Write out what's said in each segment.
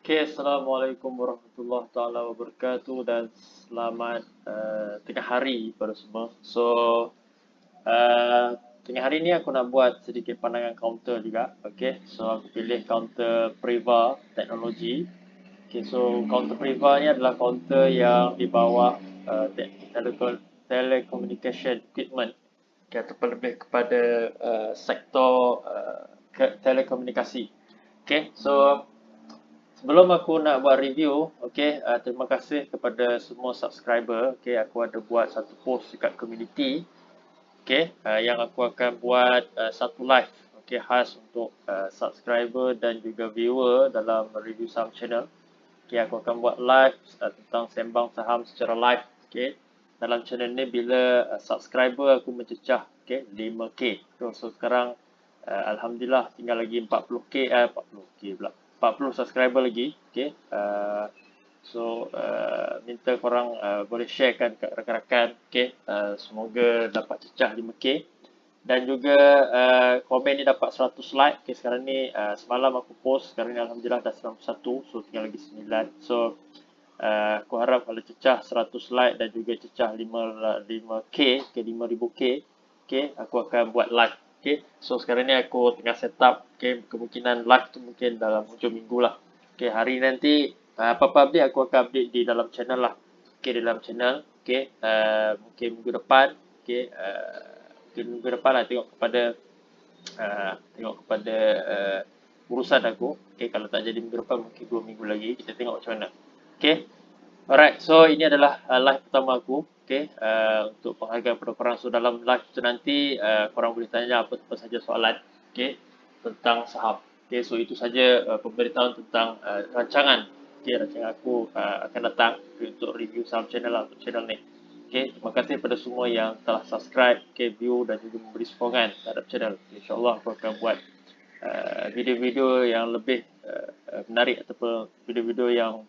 Okay, Assalamualaikum warahmatullahi taala wabarakatuh dan selamat tengah hari pada semua. Uh, tengah hari ni aku nak buat sedikit pandangan counter juga. Okay, so aku pilih counter Priva teknologi. Okay, so counter Priva ni adalah counter yang di bawah telecommunication equipment. Okay, ataupun lebih kepada sektor telekomunikasi. Okay, so sebelum aku nak buat review, terima kasih kepada semua subscriber. Aku ada buat satu post dekat community, yang aku akan buat satu live, khas untuk subscriber dan juga viewer dalam review saham channel. Aku akan buat live tentang sembang saham secara live, dalam channel ni bila subscriber aku mencecah, 5k. So sekarang alhamdulillah tinggal lagi 40k, 40k pula. 40 subscriber lagi. Minta korang boleh sharekan kat rakan-rakan. Semoga dapat cecah 5k. Dan juga komen ni dapat 100 like. Sekarang ni semalam aku post, sekarang ni alhamdulillah dah 91, so tinggal lagi 9. So aku harap kalau cecah 100 like dan juga cecah 5k, 5000k, aku akan buat live. So sekarang ni aku tengah set up, kemungkinan live tu mungkin dalam hujung minggu lah. Hari nanti apa-apa update aku akan update di dalam channel lah. Di dalam channel. Mungkin minggu depan. Mungkin minggu depan lah, tengok kepada urusan aku. Kalau tak jadi minggu depan, mungkin 2 minggu lagi. Kita tengok macam mana. Alright, so ini adalah live pertama aku. Untuk penghargaan kepada korang. So dalam live tu nanti korang boleh tanya apa-apa saja soalan, tentang saham. So itu saja pemberitahuan tentang rancangan. Rancangan aku akan datang untuk review saham channel lah, untuk channel ni. Terima kasih kepada semua yang telah subscribe, view dan juga memberi sokongan terhadap channel. InsyaAllah aku akan buat video-video yang lebih menarik ataupun video-video yang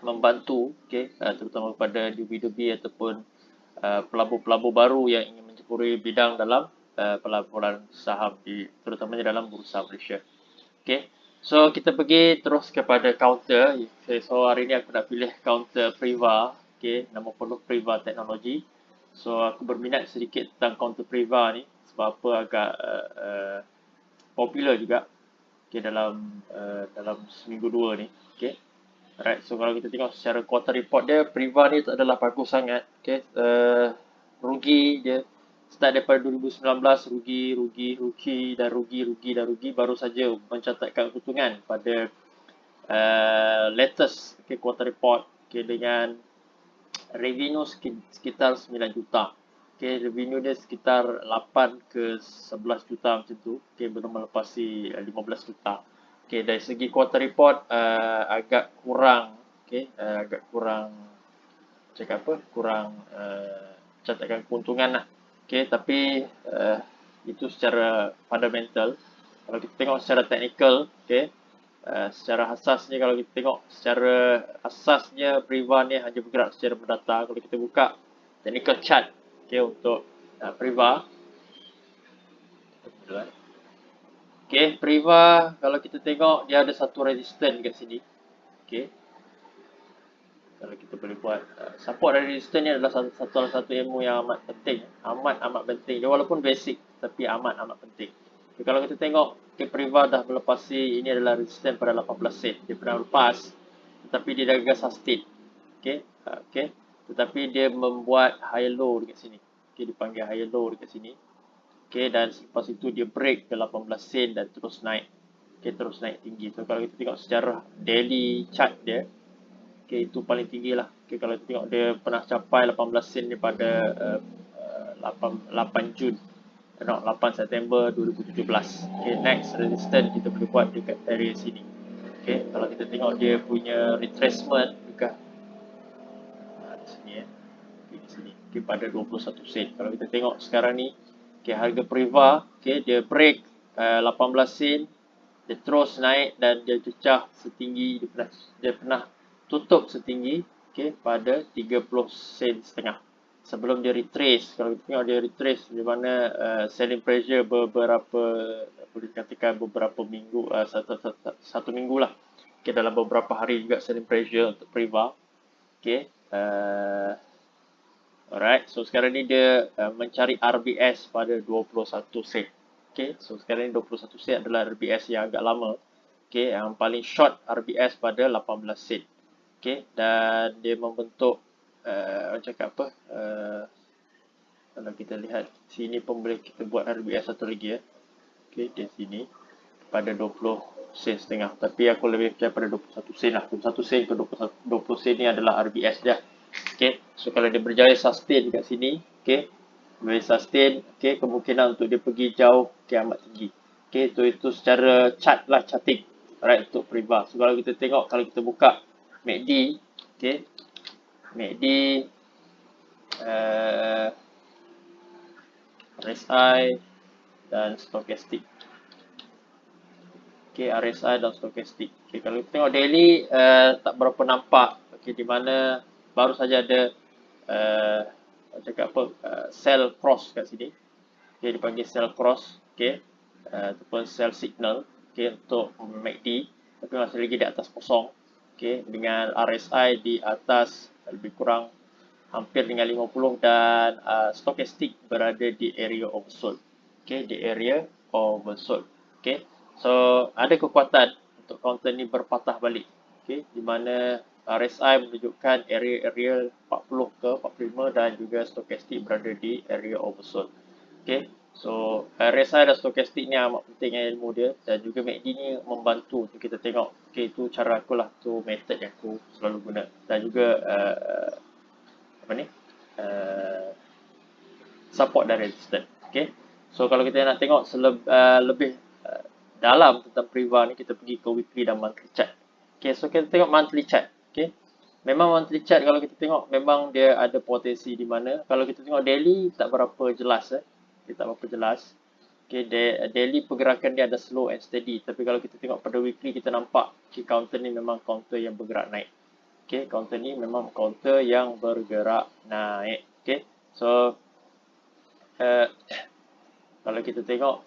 membantu, terutama kepada newbie ataupun pelabur-pelabur baru yang ingin menceburi bidang dalam pelaburan saham, terutamanya dalam Bursa Malaysia. So kita pergi terus kepada counter. So hari ni aku nak pilih counter Priva. Nama penuh Priva Teknologi. So aku berminat sedikit tentang counter Priva ni sebab apa agak popular juga dalam seminggu dua ni. Alright, so kalau kita tengok secara quarter report dia, Priva ni tak adalah bagus sangat. Rugi dia start daripada 2019, rugi, baru saja mencatatkan keuntungan pada latest quarter report, dengan revenue sekitar 9 juta. Revenue dia sekitar 8 ke 11 juta macam tu. Belum melepasi 15 juta. Dari segi quarter report agak kurang, kurang catatkan keuntungan lah. Tapi itu secara fundamental. Kalau kita tengok secara technical, secara asasnya, kalau kita tengok secara asasnya Priva ni hanya bergerak secara mendata. Kalau kita buka technical chart, untuk Priva. Priva kalau kita tengok dia ada satu resistance kat sini. Kalau kita boleh buat support dan resistance ni adalah satu ilmu yang amat penting, amat penting. Dia walaupun basic tapi amat penting. Kalau kita tengok Priva dah melepasi, ini adalah resistance pada 18 sen. Dia pernah lepas tetapi dia dah gagal sustain. Tetapi dia membuat high low dekat sini. Dipanggil high low dekat sini. Dan selepas itu dia break ke 18 sen dan terus naik. Terus naik tinggi. So kalau kita tengok secara daily chart dia, itu paling tinggi lah. Kalau kita tengok dia pernah capai 18 sen ni pada 8 September 2017. Next resistance kita boleh buat dekat area sini. Kalau kita tengok dia punya retracement dekat di sini di sini. Pada 21 sen. Kalau kita tengok sekarang ni, harga Priva, dia break 18 sen, dia terus naik dan dia cecah setinggi, dia pernah tutup setinggi pada 30 sen setengah sebelum dia retrace. Kalau kita tengok dia retrace di mana selling pressure beberapa, boleh dikatakan beberapa minggu, satu minggu lah, Okay, dalam beberapa hari juga selling pressure untuk Priva. Okay. Alright, so sekarang ni dia mencari RBS pada 21 sen. Okay, so sekarang ni 21 sen adalah RBS yang agak lama. Okay, yang paling short RBS pada 18 sen. Okay, dan dia membentuk orang cakap apa? Kalau kita lihat sini pun boleh kita buat RBS satu lagi ya. Okay, di sini pada 20 sen setengah. Tapi aku lebih percaya pada 21 sen lah. 21 sen ke 20 sen ni adalah RBS dia. Okay, so kalau dia berjaya sustain kat sini, okay, boleh sustain, okay, kemungkinan untuk dia pergi jauh, okay, amat tinggi. Okay, so itu secara chart lah, charting, alright, untuk Priva. So kalau kita tengok, kalau kita buka MACD, okay, MACD, RSI dan stochastic. Okay, RSI dan stochastic. Okay, kalau kita tengok daily, tak berapa nampak, okay, di mana baru saja ada cakap apa, sell cross kat sini. Okay, dipanggil sell cross, okay, ataupun sell signal, okay, untuk MACD, tapi masih lagi di atas kosong, okay, dengan RSI di atas lebih kurang hampir dengan 50 dan stochastic berada di area oversold, okay, di area oversold, okay. So ada kekuatan untuk counter ni berpatah balik, okay, di mana RSI menunjukkan area-area 40 ke 45 dan juga stochastic berada di area oversold. Okay, so RSI dan stochastic ni amat penting ilmu dia, dan juga MACD ni membantu untuk kita tengok. Okay, itu cara aku lah, tu method yang aku selalu guna, dan juga apa ni, support dan resistance. Okay, so kalau kita nak tengok lebih dalam tentang Priva ni, kita pergi ke weekly dan monthly chart. Okay, so kita tengok monthly chart. Okay, memang monthly chart kalau kita tengok memang dia ada potensi di mana. Kalau kita tengok daily tak berapa jelas dia tak berapa jelas. Okay, daily pergerakan dia ada slow and steady, tapi kalau kita tengok pada weekly kita nampak okay, counter ni memang counter yang bergerak naik. Okay, counter ni memang counter yang bergerak naik. Okay, so kalau kita tengok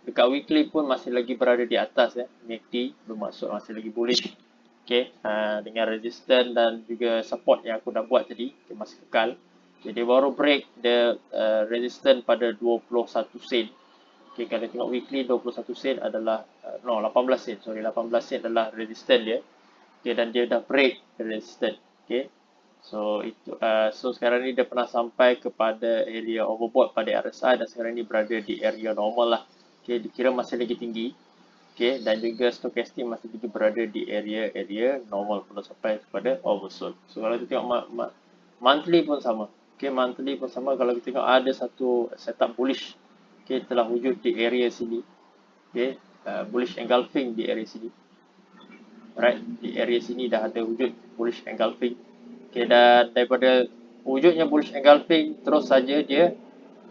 dekat weekly pun masih lagi berada di atas ya. MACD bermaksud masih lagi bullish. Okay, dengan resistance dan juga support yang aku dah buat tadi, okay, masih kekal. Jadi baru break the resistance pada 21 sen. Okay, kalau tengok weekly 21 sen adalah 18 sen. Sorry, 18 sen adalah resistance dia. Okay, dan dia dah break the resistance. Okay. So itu so sekarang ni dia pernah sampai kepada area overbought pada RSI dan sekarang ni berada di area normal lah. Okay, dikira masih lagi tinggi. Okay, dan juga stochastic masih lagi berada di area normal, belum sampai kepada oversold. So kalau kita tengok monthly pun sama. Okay, monthly pun sama. Kalau kita tengok ada satu setup bullish, okay, telah wujud di area sini. Okay, bullish engulfing di area sini. Right, di area sini dah ada wujud bullish engulfing. Okay, dan daripada wujudnya bullish engulfing terus saja dia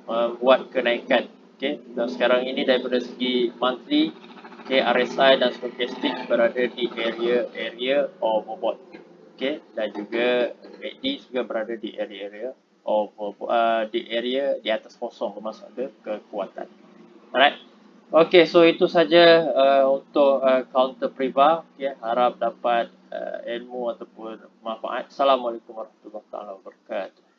membuat kenaikan. Okay, dan sekarang ini daripada segi monthly, okay, RSI dan stochastic berada di area overbought. Okay, dan juga MACD juga berada di area di area di atas kosong, bermaksud ada kekuatan. Alright. Okay, so itu saja untuk counter Priva. Okay, harap dapat ilmu ataupun manfaat. Assalamualaikum warahmatullahi wabarakatuh.